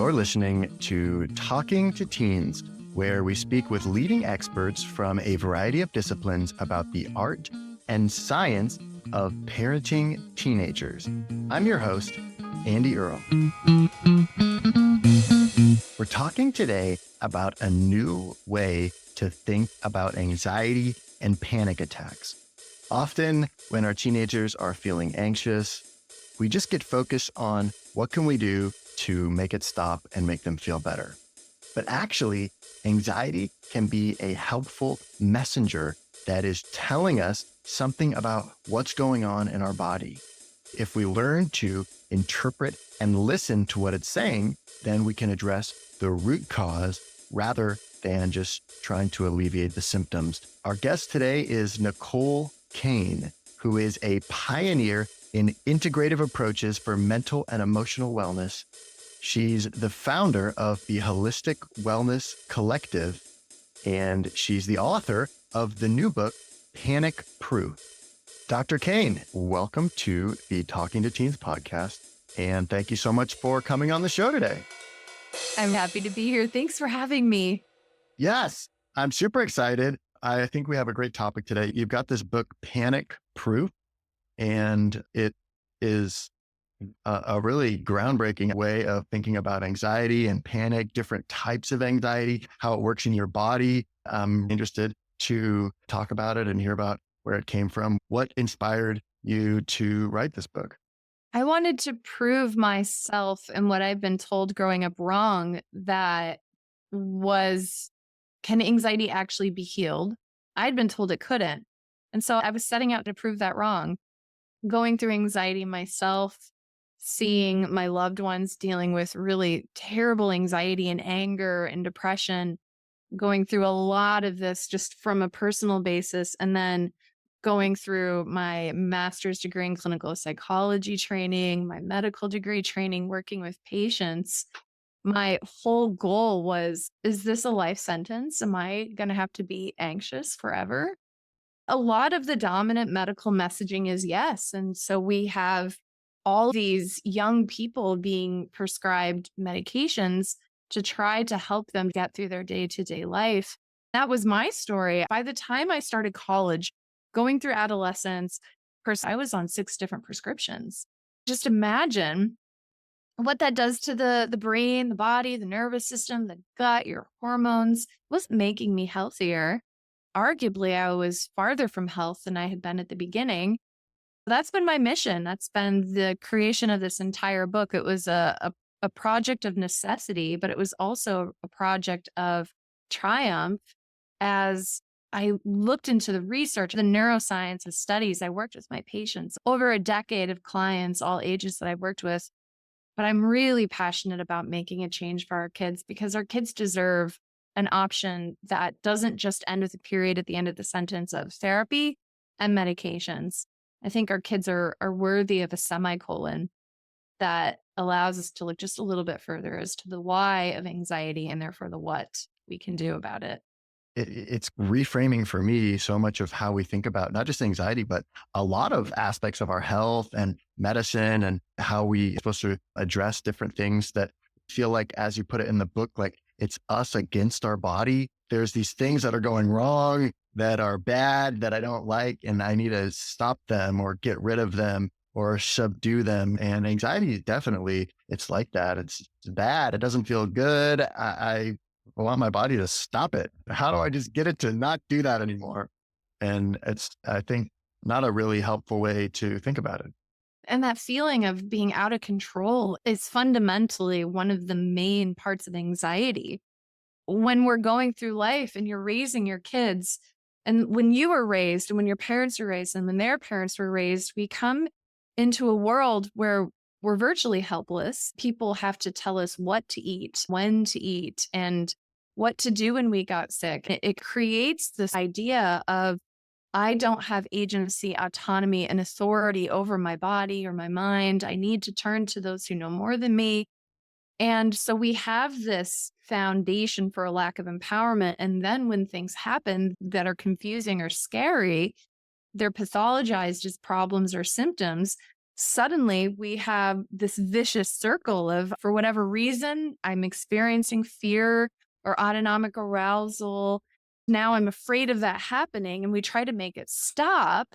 You're listening to Talking to Teens, where we speak with leading experts from a variety of disciplines about the art and science of parenting teenagers. I'm your host, Andy Earle. We're talking today about a new way to think about anxiety and panic attacks. Often, when our teenagers are feeling anxious, we just get focused on what can we do to make it stop and make them feel better. But actually, anxiety can be a helpful messenger that is telling us something about what's going on in our body. If we learn to interpret and listen to what it's saying, then we can address the root cause rather than just trying to alleviate the symptoms. Our guest today is Nicole Cain, who is a pioneer in integrative approaches for mental and emotional wellness. She's the founder of the Holistic Wellness Collective, and she's the author of the new book, Panic Proof. Dr. Cain, welcome to the Talking to Teens podcast, and thank you so much for coming on the show today. I'm happy to be here. Thanks for having me. Yes, I'm super excited. I think we have a great topic today. You've got this book, Panic Proof, and it is a really groundbreaking way of thinking about anxiety and panic, different types of anxiety, how it works in your body. I'm interested to talk about it and hear about where it came from. What inspired you to write this book? I wanted to prove myself and what I've been told growing up wrong, that was, can anxiety actually be healed? I'd been told it couldn't. And so I was setting out to prove that wrong. Going through anxiety myself, seeing my loved ones dealing with really terrible anxiety and anger and depression, going through a lot of this just from a personal basis, and then going through my master's degree in clinical psychology training, my medical degree training, working with patients. My whole goal was, is this a life sentence? Am I going to have to be anxious forever? A lot of the dominant medical messaging is yes. And so we have all these young people being prescribed medications to try to help them get through their day-to-day life. That was my story. By the time I started college, going through adolescence, of course, I was on 6 different prescriptions. Just imagine what that does to the brain, the body, the nervous system, the gut, your hormones. It was making me healthier. Arguably, I was farther from health than I had been at the beginning. That's been my mission. That's been the creation of this entire book. It was a project of necessity, but it was also a project of triumph as I looked into the research, the neuroscience, the studies. I worked with my patients, over a decade of clients, all ages that I've worked with. But I'm really passionate about making a change for our kids, because our kids deserve an option that doesn't just end with a period at the end of the sentence of therapy and medications. I think our kids are worthy of a semicolon that allows us to look just a little bit further as to the why of anxiety and therefore the what we can do about it. It's reframing for me so much of how we think about not just anxiety, but a lot of aspects of our health and medicine and how we're supposed to address different things that feel like, as you put it in the book, like it's us against our body. There's these things that are going wrong, that are bad, that I don't like, and I need to stop them or get rid of them or subdue them. And anxiety, definitely, it's like that. It's bad. It doesn't feel good. I want my body to stop it. How do I just get it to not do that anymore? And it's, I think, not a really helpful way to think about it. And that feeling of being out of control is fundamentally one of the main parts of anxiety. When we're going through life and you're raising your kids, and when you were raised and when your parents were raised and when their parents were raised, we come into a world where we're virtually helpless. People have to tell us what to eat, when to eat, and what to do when we got sick. It creates this idea of, I don't have agency, autonomy, and authority over my body or my mind. I need to turn to those who know more than me. And so we have this foundation for a lack of empowerment. And then when things happen that are confusing or scary, they're pathologized as problems or symptoms. suddenly we have this vicious circle of, for whatever reason, I'm experiencing fear or autonomic arousal. Now I'm afraid of that happening, and we try to make it stop.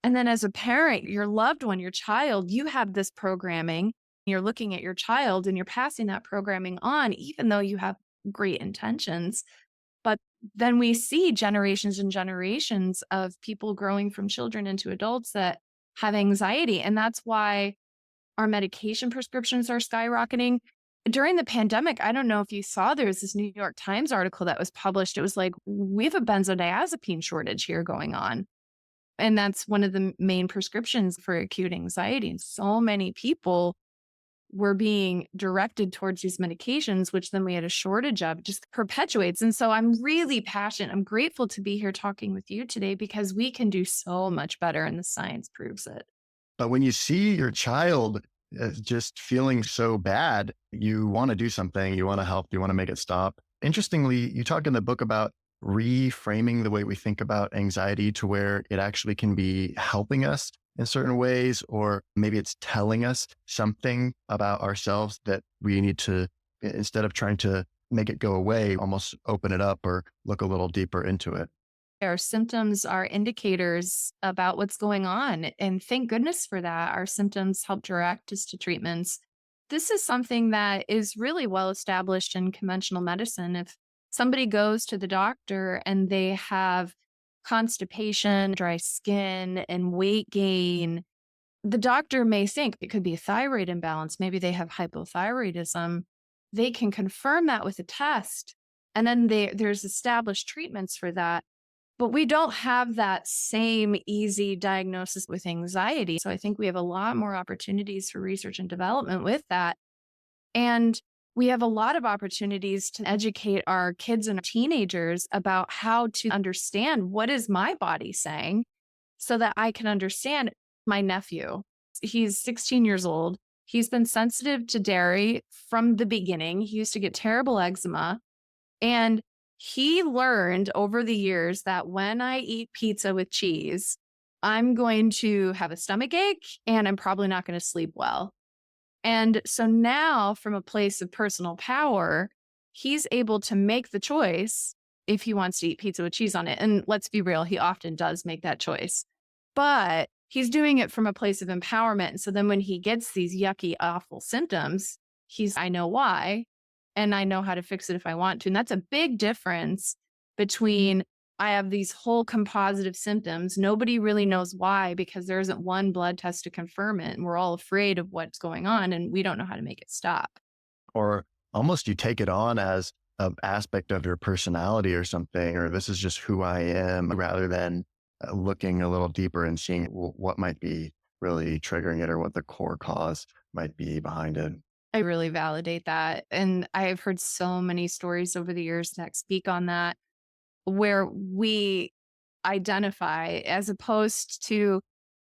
And then, as a parent, your loved one, your child, you have this programming. You're looking at your child and you're passing that programming on, even though you have great intentions. But then we see generations and generations of people growing from children into adults that have anxiety. And that's why our medication prescriptions are skyrocketing. During the pandemic, I don't know if you saw, there was this New York Times article that was published. It was like, we have a benzodiazepine shortage here going on. And that's one of the main prescriptions for acute anxiety. And so many people were being directed towards these medications, which then we had a shortage of, just perpetuates. And so I'm really passionate. I'm grateful to be here talking with you today because we can do so much better and the science proves it. But when you see your child just feeling so bad, you want to do something, you want to help, you want to make it stop. Interestingly, you talk in the book about reframing the way we think about anxiety to where it actually can be helping us in certain ways, or maybe it's telling us something about ourselves that we need to, instead of trying to make it go away, almost open it up or look a little deeper into it. Our symptoms are indicators about what's going on. And thank goodness for that. Our symptoms help direct us to treatments. This is something that is really well established in conventional medicine. If somebody goes to the doctor and they have constipation, dry skin, and weight gain, the doctor may think it could be a thyroid imbalance. Maybe they have hypothyroidism. They can confirm that with a test. And then there's established treatments for that. But we don't have that same easy diagnosis with anxiety. So I think we have a lot more opportunities for research and development with that. And we have a lot of opportunities to educate our kids and teenagers about how to understand, what is my body saying, so that I can understand. My nephew, he's 16 years old. He's been sensitive to dairy from the beginning. He used to get terrible eczema. And he learned over the years that when I eat pizza with cheese, I'm going to have a stomach ache and I'm probably not going to sleep well. And so now, from a place of personal power, he's able to make the choice if he wants to eat pizza with cheese on it. And let's be real, he often does make that choice. But he's doing it from a place of empowerment. And so then when he gets these yucky, awful symptoms, I know why, and I know how to fix it if I want to. And that's a big difference between, I have these whole composite of symptoms. Nobody really knows why because there isn't one blood test to confirm it. And we're all afraid of what's going on and we don't know how to make it stop. Or almost you take it on as an aspect of your personality or something, or this is just who I am, rather than looking a little deeper and seeing what might be really triggering it or what the core cause might be behind it. I really validate that. And I've heard so many stories over the years that speak on that, where we identify, as opposed to,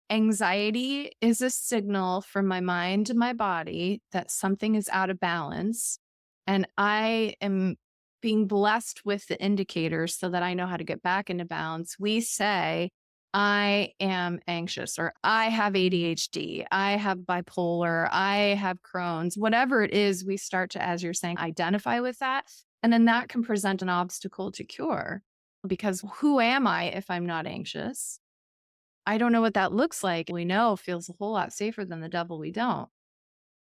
anxiety is a signal from my mind to my body that something is out of balance. And I am being blessed with the indicators so that I know how to get back into balance. We say, I am anxious, or I have ADHD, I have bipolar, I have Crohn's, whatever it is, we start to, as you're saying, identify with that. And then that can present an obstacle to cure. Because who am I if I'm not anxious? I don't know what that looks like. We know feels a whole lot safer than the devil we don't.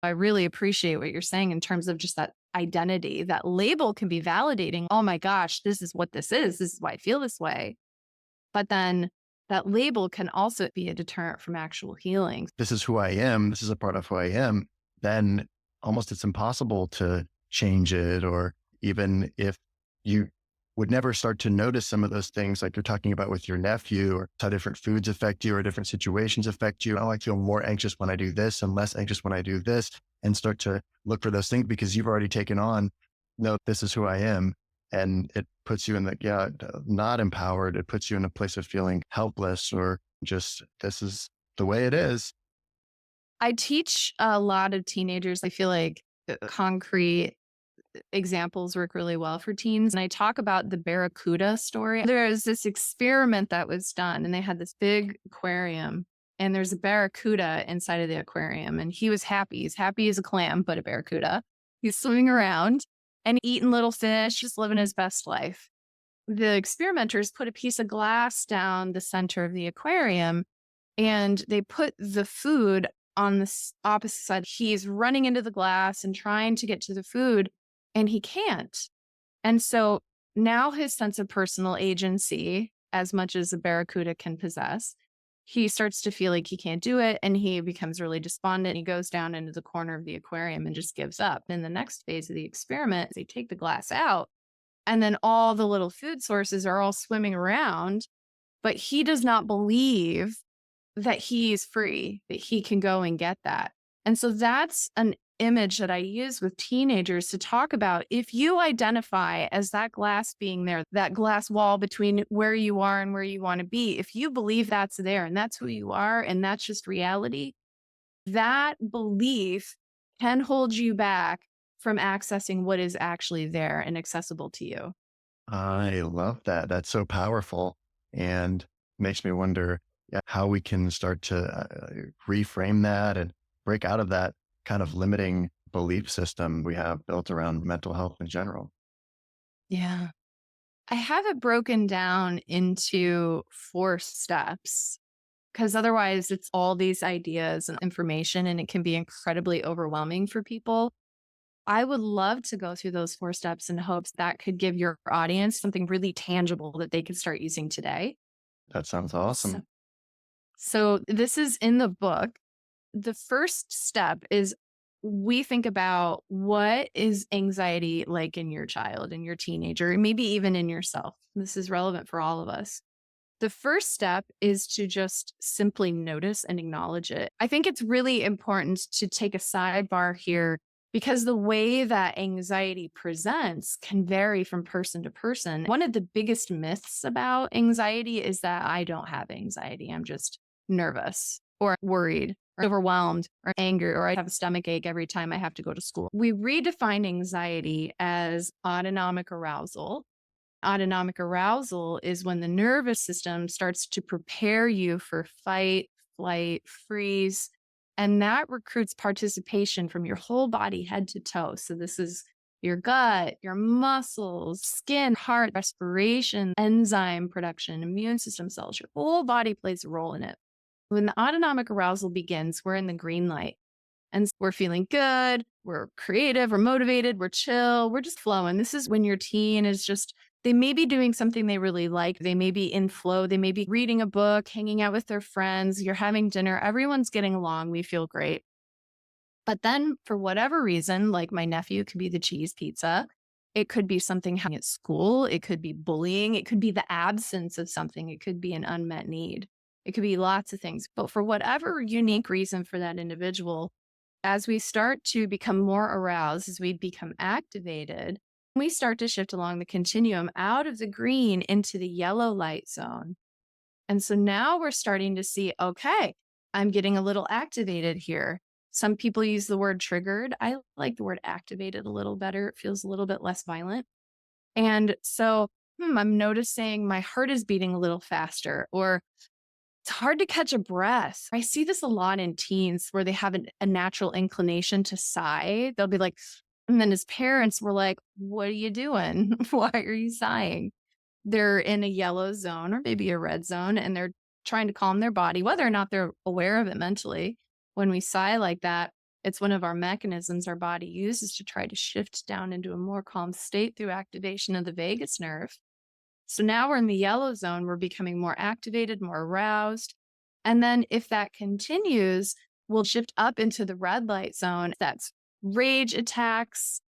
I really appreciate what you're saying in terms of just that identity. That label can be validating. Oh my gosh, this is what this is. This is why I feel this way. But then that label can also be a deterrent from actual healing. This is who I am. This is a part of who I am. Then almost it's impossible to change it. Or even if you would never start to notice some of those things, like you're talking about with your nephew, or how different foods affect you or different situations affect you. Oh, I feel more anxious when I do this and less anxious when I do this, and start to look for those things because you've already taken on, no, this is who I am. And it puts you in not empowered. It puts you in a place of feeling helpless, or just, this is the way it is. I teach a lot of teenagers. I feel like concrete examples work really well for teens. And I talk about the Barracuda story. There was this experiment that was done, and they had this big aquarium, and there's a barracuda inside of the aquarium. And he was happy. He's happy as a clam, but a barracuda. He's swimming around and eating little fish, just living his best life. The experimenters put a piece of glass down the center of the aquarium and they put the food on the opposite side. He's running into the glass and trying to get to the food, and he can't. And so now his sense of personal agency, as much as a barracuda can possess, he starts to feel like he can't do it. And he becomes really despondent. He goes down into the corner of the aquarium and just gives up. In the next phase of the experiment, they take the glass out, and then all the little food sources are all swimming around. But he does not believe that he's free, that he can go and get that. And so that's an image that I use with teenagers to talk about. If you identify as that glass being there, that glass wall between where you are and where you want to be, if you believe that's there and that's who you are and that's just reality, that belief can hold you back from accessing what is actually there and accessible to you. I love that. That's so powerful and makes me wonder, yeah, how we can start to reframe that and break out of that kind of limiting belief system we have built around mental health in general. Yeah. I have it broken down into 4 steps because otherwise it's all these ideas and information and it can be incredibly overwhelming for people. I would love to go through those 4 steps in hopes that could give your audience something really tangible that they could start using today. That sounds So, awesome. so this is in the book. The first step is we think about what is anxiety like in your child, in your teenager, maybe even in yourself. This is relevant for all of us. The first step is to just simply notice and acknowledge it. I think it's really important to take a sidebar here because the way that anxiety presents can vary from person to person. One of the biggest myths about anxiety is that I don't have anxiety. I'm just nervous or worried or overwhelmed or angry, or I have a stomach ache every time I have to go to school. We redefine anxiety as autonomic arousal. Autonomic arousal is when the nervous system starts to prepare you for fight, flight, freeze, and that recruits participation from your whole body, head to toe. So, this is your gut, your muscles, skin, heart, respiration, enzyme production, immune system cells. Your whole body plays a role in it. When the autonomic arousal begins, we're in the green light. And we're feeling good, we're creative, we're motivated, we're chill, we're just flowing. This is when your teen is just, they may be doing something they really like. They may be in flow. They may be reading a book, hanging out with their friends. You're having dinner. Everyone's getting along. We feel great. But then for whatever reason, like my nephew, it could be the cheese pizza. It could be something happening at school. It could be bullying. It could be the absence of something. It could be an unmet need. It could be lots of things. But for whatever unique reason for that individual, as we start to become more aroused, as we become activated, we start to shift along the continuum out of the green into the yellow light zone. And so now we're starting to see, okay, I'm getting a little activated here. Some people use the word triggered. I like the word activated a little better. It feels a little bit less violent. And so I'm noticing my heart is beating a little faster, or it's hard to catch a breath. I see this a lot in teens where they have a natural inclination to sigh. They'll be like, and then as parents, we're like, what are you doing? Why are you sighing? They're in a yellow zone or maybe a red zone, and they're trying to calm their body, whether or not they're aware of it mentally. When we sigh like that, it's one of our mechanisms our body uses to try to shift down into a more calm state through activation of the vagus nerve. So now we're in the yellow zone, we're becoming more activated, more aroused. And then if that continues, we'll shift up into the red light zone. That's rage attacks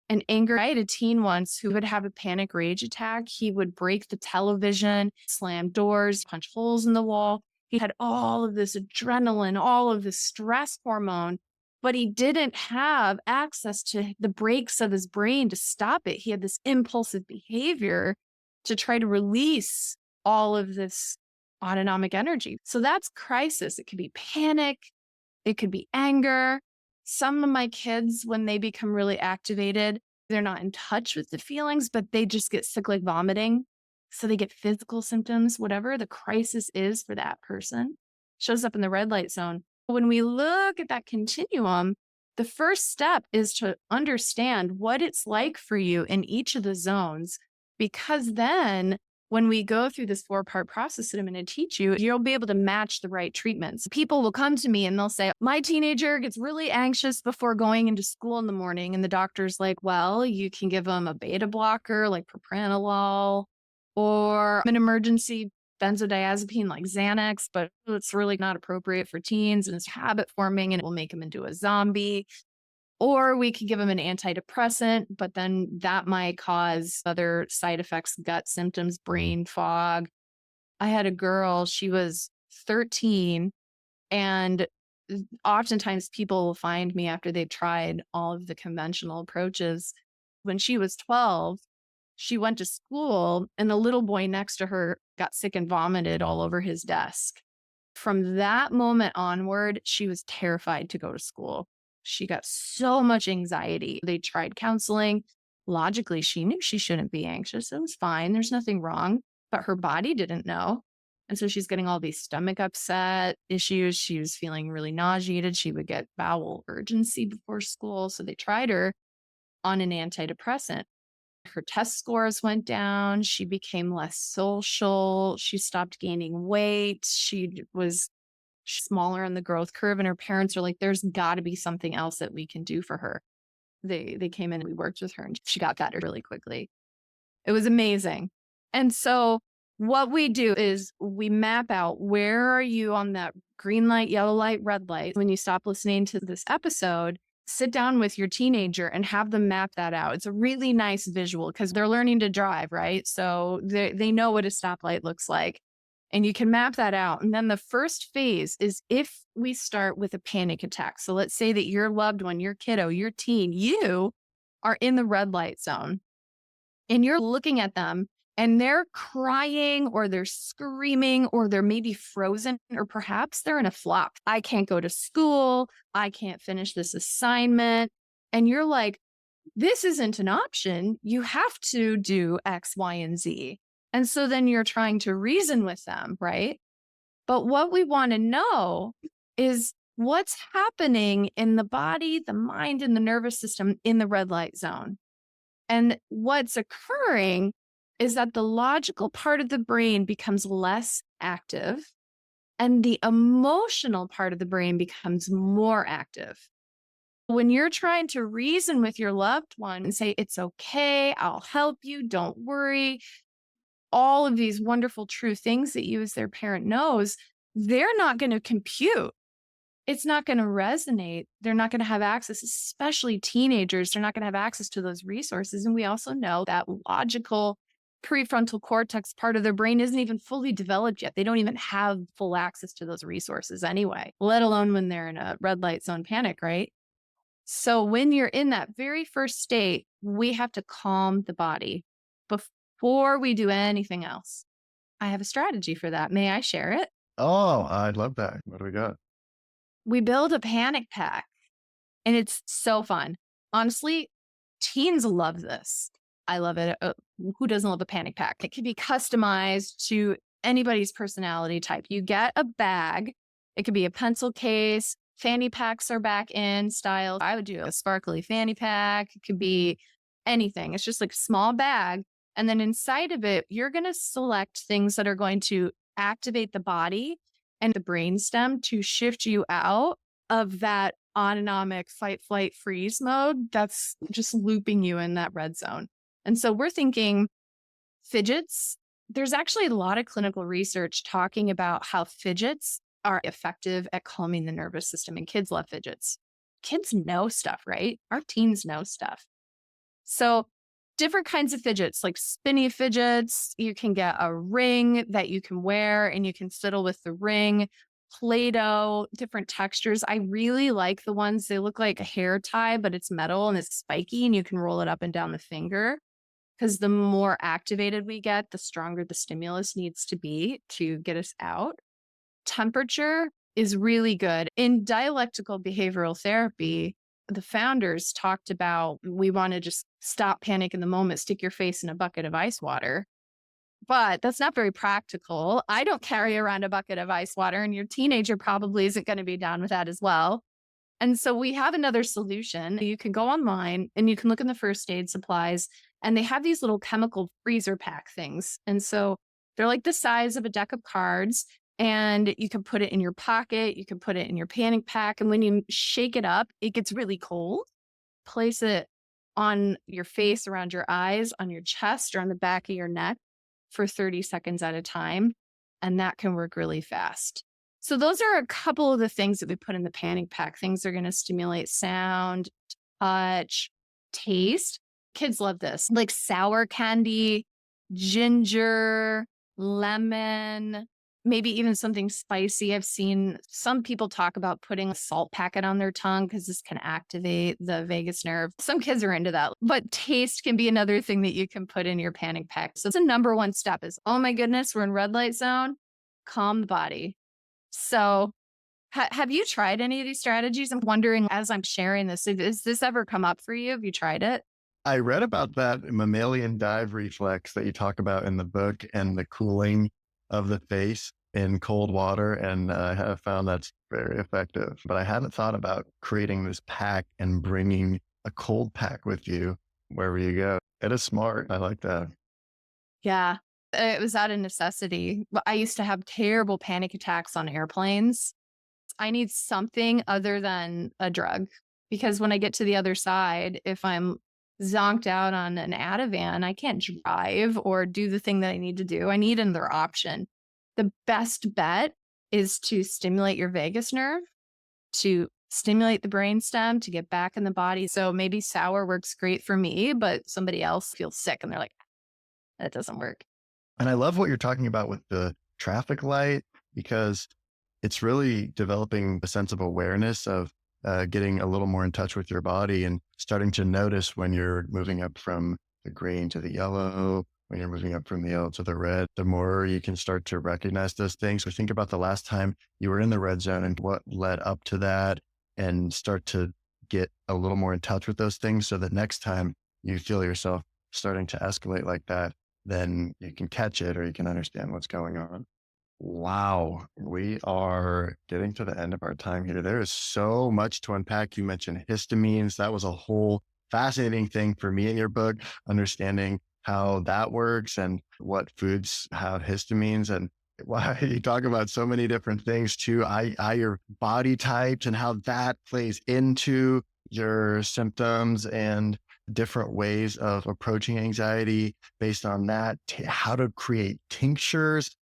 and anger. I had a teen once who would have a panic rage attack. He would break the television, slam doors, punch holes in the wall. He had all of this adrenaline, all of this stress hormone, but he didn't have access to the brakes of his brain to stop it. He had this impulsive behavior to try to release all of this autonomic energy. So that's crisis. It could be panic, it could be anger. Some of my kids, when they become really activated, they're not in touch with the feelings, but they just get sick like vomiting. So they get physical symptoms, whatever the crisis is for that person. shows up in the red light zone. When we look at that continuum, the first step is to understand what it's like for you in each of the zones, because then when we go through this 4-part process that I'm going to teach you, you'll be able to match the right treatments. People will come to me and they'll say, my teenager gets really anxious before going into school in the morning. And the doctor's like, well, you can give them a beta blocker like propranolol or an emergency benzodiazepine like Xanax, but it's really not appropriate for teens and it's habit forming and it will make them into a zombie. Or we could give them an antidepressant, but then that might cause other side effects, gut symptoms, brain fog. I had a girl, she was 13, and oftentimes people will find me after they've tried all of the conventional approaches. When she was 12, she went to school and the little boy next to her got sick and vomited all over his desk. From that moment onward, she was terrified to go to school. She got so much anxiety. They tried counseling. Logically, she knew she shouldn't be anxious. It was fine. There's nothing wrong, but her body didn't know. And so she's getting all these stomach upset issues. She was feeling really nauseated. She would get bowel urgency before school. So they tried her on an antidepressant. Her test scores went down. She became less social. She stopped gaining weight. She was smaller on the growth curve. And her parents are like, there's got to be something else that we can do for her. They came in and we worked with her and she got better really quickly. It was amazing. And so what we do is we map out, where are you on that green light, yellow light, red light? When you stop listening to this episode, sit down with your teenager and have them map that out. It's a really nice visual because they're learning to drive, right? So they know what a stoplight looks like. And you can map that out. And then the first phase is if we start with a panic attack. So let's say that your loved one, your kiddo, your teen, you are in the red light zone and you're looking at them and they're crying or they're screaming or they're maybe frozen or perhaps they're in a flop. I can't go to school. I can't finish this assignment. And you're like, this isn't an option. You have to do X, Y, and Z. And so then you're trying to reason with them, right? But what we want to know is what's happening in the body, the mind, and the nervous system in the red light zone. And what's occurring is that the logical part of the brain becomes less active and the emotional part of the brain becomes more active. When you're trying to reason with your loved one and say, it's okay, I'll help you, don't worry, all of these wonderful true things that you as their parent knows, they're not going to compute. It's not going to resonate. They're not going to have access, especially teenagers. They're not going to have access to those resources. And we also know that logical prefrontal cortex part of their brain isn't even fully developed yet. They don't even have full access to those resources anyway, let alone when they're in a red light zone panic, right? So when you're in that very first state, we have to calm the body before we do anything else. I have a strategy for that. May I share it? Oh, I'd love that. What do we got? We build a panic pack and it's so fun. Honestly, teens love this. I love it. Who doesn't love a panic pack? It can be customized to anybody's personality type. You get a bag. It could be a pencil case. Fanny packs are back in style. I would do a sparkly fanny pack. It could be anything. It's just like a small bag. And then inside of it, you're going to select things that are going to activate the body and the brainstem to shift you out of that autonomic fight, flight, freeze mode that's just looping you in that red zone. And so we're thinking fidgets. There's actually a lot of clinical research talking about how fidgets are effective at calming the nervous system, and kids love fidgets. Kids know stuff, right? Our teens know stuff. So different kinds of fidgets, like spinny fidgets. You can get a ring that you can wear and you can fiddle with the ring. Play-Doh, different textures. I really like the ones, they look like a hair tie, but it's metal and it's spiky and you can roll it up and down the finger. Because the more activated we get, the stronger the stimulus needs to be to get us out. Temperature is really good. In dialectical behavioral therapy, the founders talked about, we want to just stop panic in the moment, stick your face in a bucket of ice water. but that's not very practical. I don't carry around a bucket of ice water, and your teenager probably isn't going to be down with that as well. And so we have another solution. You can go online and you can look in the first aid supplies, and they have these little chemical freezer pack things. And so they're like the size of a deck of cards, and you can put it in your pocket, you can put it in your panic pack. And when you shake it up, it gets really cold. Place it on your face, around your eyes, on your chest, or on the back of your neck for 30 seconds at a time. And that can work really fast. So those are a couple of the things that we put in the panic pack. Things that are going to stimulate sound, touch, taste. Kids love this, like sour candy, ginger, lemon, maybe even something spicy. I've seen some people talk about putting a salt packet on their tongue because this can activate the vagus nerve. Some kids are into that, but taste can be another thing that you can put in your panic pack. So the number one step is, oh my goodness, we're in red light zone, calm the body. So have you tried any of these strategies? I'm wondering as I'm sharing this, has this ever come up for you? Have you tried it? I read about that mammalian dive reflex that you talk about in the book and the cooling of the face in cold water. And I have found that's very effective. But I hadn't thought about creating this pack and bringing a cold pack with you wherever you go. It is smart. I like that. Yeah, it was out of necessity. But I used to have terrible panic attacks on airplanes. I need something other than a drug because when I get to the other side, if I'm zonked out on an Ativan, I can't drive or do the thing that I need to do. I need another option. The best bet is to stimulate your vagus nerve, to stimulate the brainstem, to get back in the body. So maybe sour works great for me, but somebody else feels sick and they're like, that doesn't work. And I love what you're talking about with the traffic light because it's really developing a sense of awareness of getting a little more in touch with your body and starting to notice when you're moving up from the green to the yellow, when you're moving up from the yellow to the red. The more you can start to recognize those things. So think about the last time you were in the red zone and what led up to that, and start to get a little more in touch with those things. So that next time you feel yourself starting to escalate like that, then you can catch it or you can understand what's going on. Wow, we are getting to the end of our time here. There is so much to unpack. You mentioned histamines. That was a whole fascinating thing for me in your book, understanding how that works and what foods have histamines. And wow, you talk about so many different things too. Your body types and how that plays into your symptoms and different ways of approaching anxiety based on that, how to create tinctures.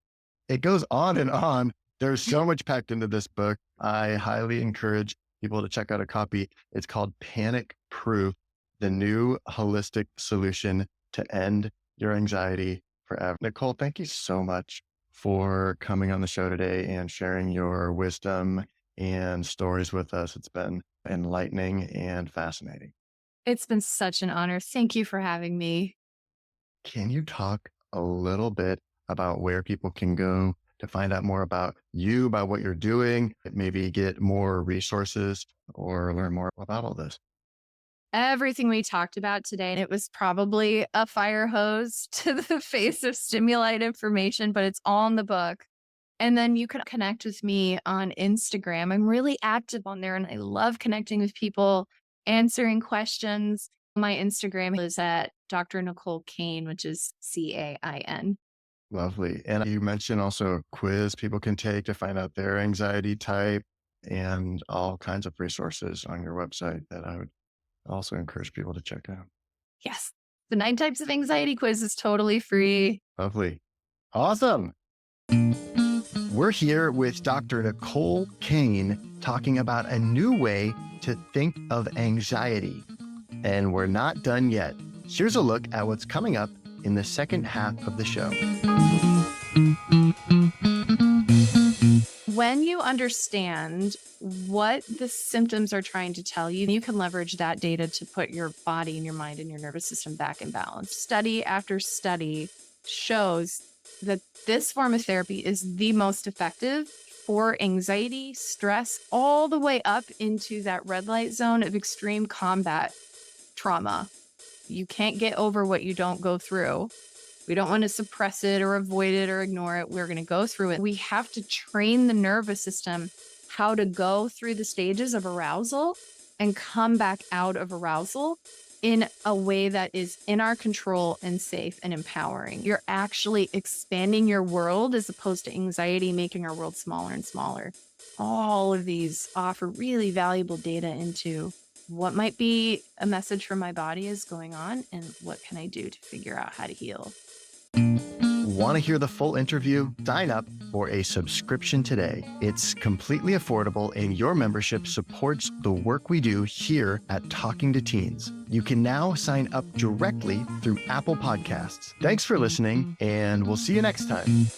It goes on and on. There's so much packed into this book. I highly encourage people to check out a copy. It's called Panic Proof, the new holistic solution to end your anxiety forever. Nicole, thank you so much for coming on the show today and sharing your wisdom and stories with us. It's been enlightening and fascinating. It's been such an honor. Thank you for having me. Can you talk a little bit about where people can go to find out more about you, about what you're doing, maybe get more resources or learn more about all this? Everything we talked about today, and it was probably a fire hose to the face of stimulate information, but it's all in the book. And then you can connect with me on Instagram. I'm really active on there and I love connecting with people, answering questions. My Instagram is at Dr. Nicole Cain, which is Cain. Lovely. And you mentioned also a quiz people can take to find out their anxiety type and all kinds of resources on your website that I would also encourage people to check out. Yes. The 9 types of anxiety quiz is totally free. Lovely. Awesome. We're here with Dr. Nicole Cain talking about a new way to think of anxiety. And we're not done yet. Here's a look at what's coming up in the second half of the show. When you understand what the symptoms are trying to tell you, you can leverage that data to put your body and your mind and your nervous system back in balance. Study after study shows that this form of therapy is the most effective for anxiety, stress, all the way up into that red light zone of extreme combat trauma. You can't get over what you don't go through. We don't want to suppress it or avoid it or ignore it. We're going to go through it. We have to train the nervous system how to go through the stages of arousal and come back out of arousal in a way that is in our control and safe and empowering. You're actually expanding your world as opposed to anxiety making our world smaller and smaller. All of these offer really valuable data into what might be a message from my body is going on and what can I do to figure out how to heal. Want to hear the full interview? Sign up for a subscription today. It's completely affordable and your membership supports the work we do here at Talking to Teens. You can now sign up directly through Apple Podcasts. Thanks for listening, and we'll see you next time.